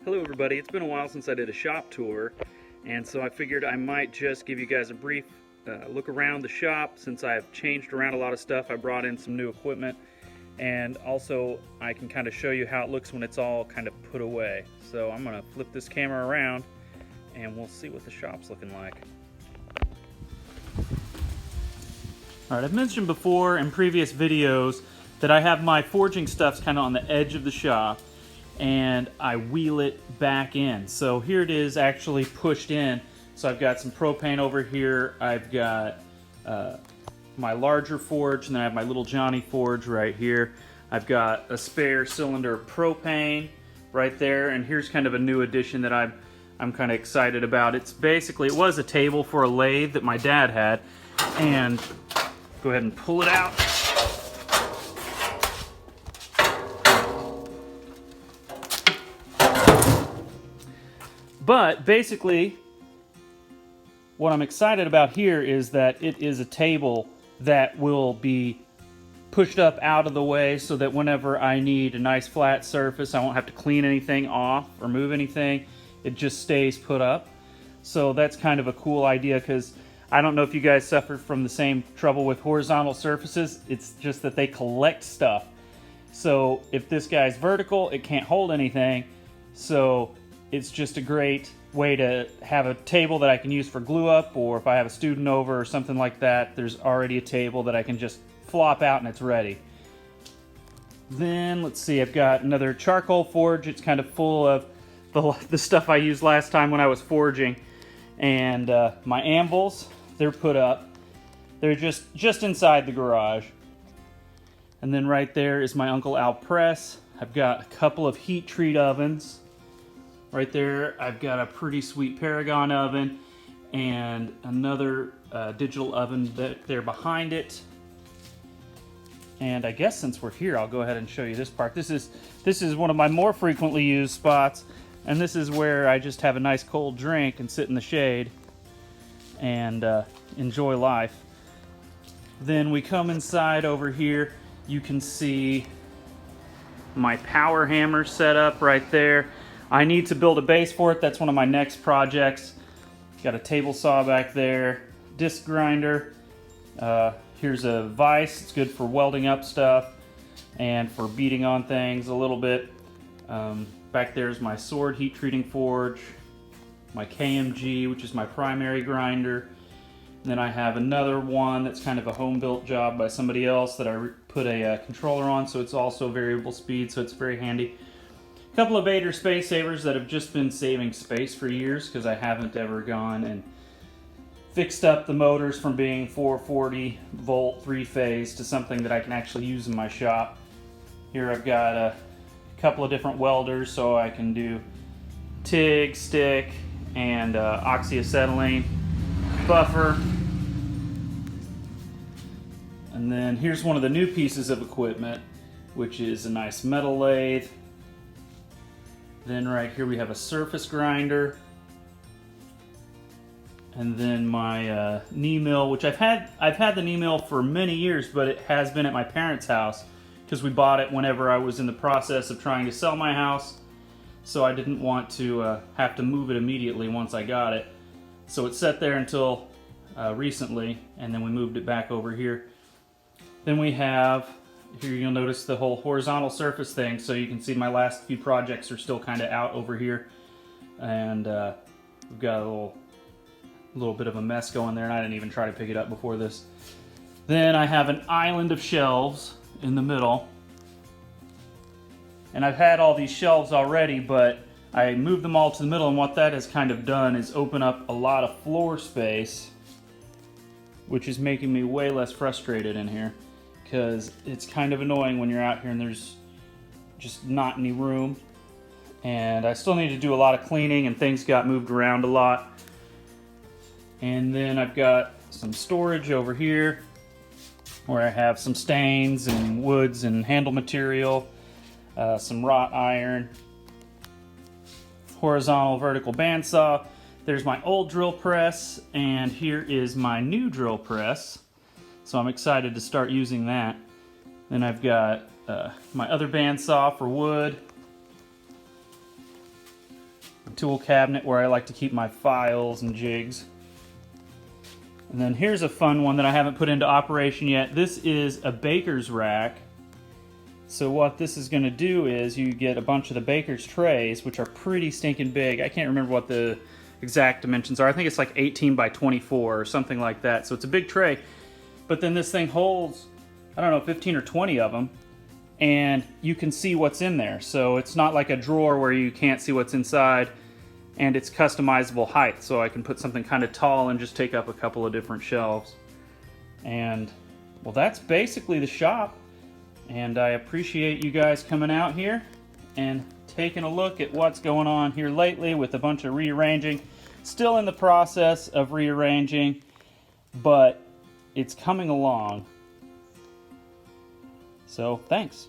Hello everybody, it's been a while since I did a shop tour, and so I figured I might just give you guys a brief look around the shop. Since I've changed around a lot of stuff, I brought in some new equipment, and also I can kind of show you how it looks when it's all kind of put away. So I'm going to flip this camera around and we'll see what the shop's looking like. Alright, I've mentioned before in previous videos that I have my forging stuffs kind of on the edge of the shop, and I wheel it back in. So here it is actually pushed in. So I've got some propane over here, I've got my larger forge, and then I have my little Johnny forge right here. I've got a spare cylinder of propane right there, and here's kind of a new addition that I'm kind of excited about. It's basically, it was a table for a lathe that my dad had, and go ahead and pull it out. But basically, what I'm excited about here is that it is a table that will be pushed up out of the way so that whenever I need a nice flat surface, I won't have to clean anything off or move anything. It just stays put up. So that's kind of a cool idea, because I don't know if you guys suffer from the same trouble with horizontal surfaces. It's just that they collect stuff. So if this guy's vertical, it can't hold anything. So it's just a great way to have a table that I can use for glue up, or if I have a student over or something like that, there's already a table that I can just flop out and it's ready. Then let's see, I've got another charcoal forge. It's kind of full of the stuff I used last time when I was forging. And my anvils, they're put up. They're just inside the garage. And then right there is my Uncle Al press. I've got a couple of heat treat ovens. Right there, I've got a pretty sweet Paragon oven and another digital oven there behind it. And I guess since we're here, I'll go ahead and show you this part. This is one of my more frequently used spots, and this is where I just have a nice cold drink and sit in the shade and enjoy life. Then we come inside over here. You can see my power hammer set up right there. I need to build a base for it. That's one of my next projects. Got a table saw back there, disc grinder. Here's a vise. It's good for welding up stuff and for beating on things a little bit. Back there's my sword heat treating forge, my KMG, which is my primary grinder. And then I have another one that's kind of a home built job by somebody else that I put a controller on, so it's also variable speed, so it's very handy. Couple of Vader Space Savers that have just been saving space for years, because I haven't ever gone and fixed up the motors from being 440 volt 3-phase to something that I can actually use in my shop. Here I've got a couple of different welders, so I can do TIG, stick, and oxyacetylene buffer. And then here's one of the new pieces of equipment, which is a nice metal lathe. Then right here we have a surface grinder, and then my knee mill, which I've had the knee mill for many years, but it has been at my parents' house because we bought it whenever I was in the process of trying to sell my house, so I didn't want to have to move it immediately once I got it. So it sat there until recently, and then we moved it back over here. Then we have, here you'll notice the whole horizontal surface thing, so you can see my last few projects are still kind of out over here, and we've got a little bit of a mess going there, and I didn't even try to pick it up before this. Then I have an island of shelves in the middle, and I've had all these shelves already, but I moved them all to the middle, and what that has kind of done is open up a lot of floor space, which is making me way less frustrated in here, because it's kind of annoying when you're out here and there's just not any room. And I still need to do a lot of cleaning, and things got moved around a lot. And then I've got some storage over here where I have some stains and woods and handle material, some wrought iron, horizontal vertical bandsaw. There's my old drill press, and here is my new drill press. So I'm excited to start using that. Then I've got my other bandsaw for wood. tool cabinet where I like to keep my files and jigs. And then here's a fun one that I haven't put into operation yet. This is a baker's rack. So what this is going to do is you get a bunch of the baker's trays, which are pretty stinking big. I can't remember what the exact dimensions are. I think it's like 18 by 24 or something like that. So it's a big tray. But then this thing holds, I don't know, 15 or 20 of them. And you can see what's in there. So it's not like a drawer where you can't see what's inside. And it's customizable height. So I can put something kind of tall and just take up a couple of different shelves. And, well, that's basically the shop. And I appreciate you guys coming out here and taking a look at what's going on here lately with a bunch of rearranging. Still in the process of rearranging, but it's coming along. So, thanks.